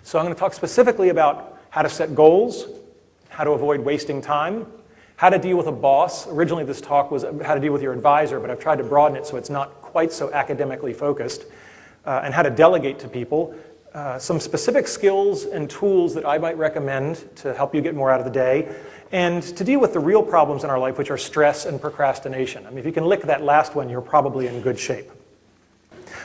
So I'm going to talk specifically about how to set goals, how to avoid wasting time, how to deal with a boss. Originally this talk was how to deal with your advisor, but I've tried to broaden it so it's not quite so academically focused, and how to delegate to people. Some specific skills and tools that I might recommend to help you get more out of the day, and to deal with the real problems in our life, which are stress and procrastination. I mean, if you can lick that last one, you're probably in good shape.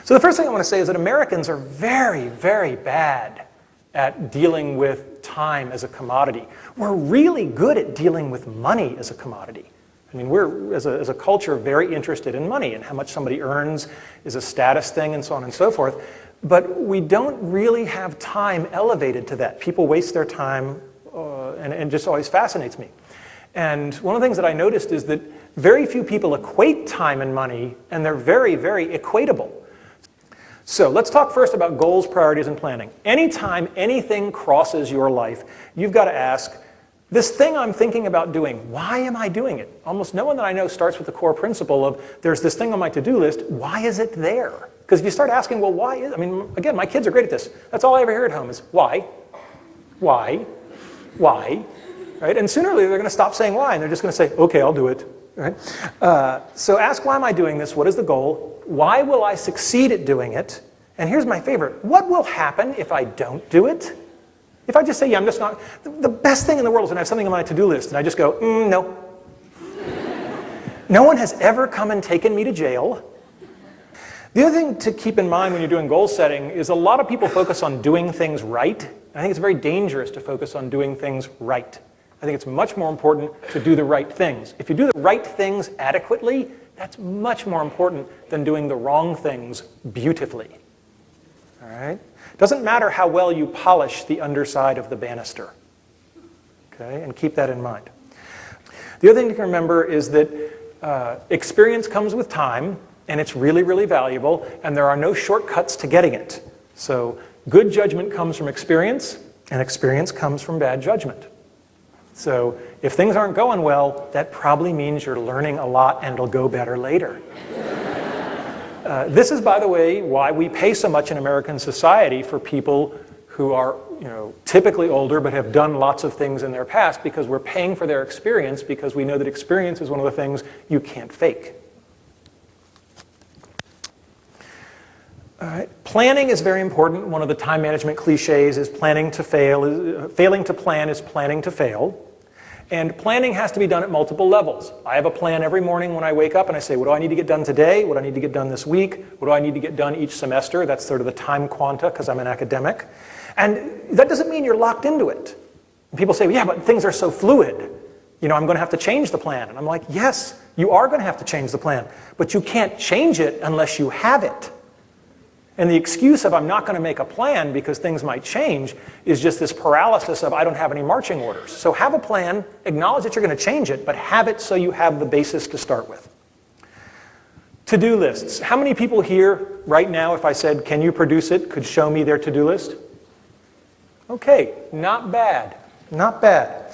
So the first thing I want to say is that Americans are very, very bad at dealing with time as a commodity. We're really good at dealing with money as a commodity. I mean, we're, as a culture, very interested in money, and how much somebody earns is a status thing, and so on and so forth. But we don't really have time elevated to that. People waste their time, and it just always fascinates me. And one of the things that I noticed is that very few people equate time and money, and they're very, very equatable. So let's talk first about goals, priorities, and planning. Anytime anything crosses your life, you've got to ask, this thing I'm thinking about doing, why am I doing it? Almost no one that I know starts with the core principle of, there's this thing on my to-do list, why is it there? Because if you start asking, well, why is, I mean, again, my kids are great at this. That's all I ever hear at home is, why? Why? Why? Right? And sooner or later, they're going to stop saying why, and they're just going to say, okay, I'll do it. Right? So ask, why am I doing this? What is the goal? Why will I succeed at doing it? And here's my favorite. What will happen if I don't do it? If I just say, yeah, I'm just not, the best thing in the world is when I have something on my to-do list, and I just go, no. No one has ever come and taken me to jail. The other thing to keep in mind when you're doing goal setting is a lot of people focus on doing things right. I think it's very dangerous to focus on doing things right. I think it's much more important to do the right things. If you do the right things adequately, that's much more important than doing the wrong things beautifully. All right? Doesn't matter how well you polish the underside of the banister. Okay? And keep that in mind. The other thing to remember is that experience comes with time, and it's really, really valuable, and there are no shortcuts to getting it. So good judgment comes from experience, and experience comes from bad judgment. So if things aren't going well, that probably means you're learning a lot and it'll go better later. This is, by the way, why we pay so much in American society for people who are, typically older but have done lots of things in their past, because we're paying for their experience, because we know that experience is one of the things you can't fake. All right. Planning is very important. One of the time management cliches is planning to fail. Failing to plan is planning to fail. And planning has to be done at multiple levels. I have a plan every morning when I wake up and I say, what do I need to get done today? What do I need to get done this week? What do I need to get done each semester? That's sort of the time quanta, because I'm an academic. And that doesn't mean you're locked into it. And people say, well, yeah, but things are so fluid. I'm going to have to change the plan. And I'm like, yes, you are going to have to change the plan. But you can't change it unless you have it. And the excuse of I'm not going to make a plan because things might change is just this paralysis of I don't have any marching orders. So have a plan, acknowledge that you're going to change it, but have it so you have the basis to start with. To-do lists. How many people here right now, if I said, can you produce it, could show me their to-do list? Okay, not bad. Not bad.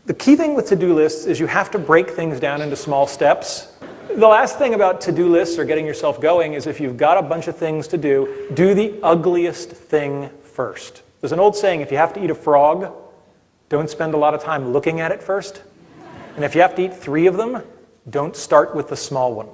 The key thing with to-do lists is you have to break things down into small steps. The last thing about to-do lists or getting yourself going is if you've got a bunch of things to do the ugliest thing first. There's an old saying, if you have to eat a frog, don't spend a lot of time looking at it first. And if you have to eat 3 of them, don't start with the small one.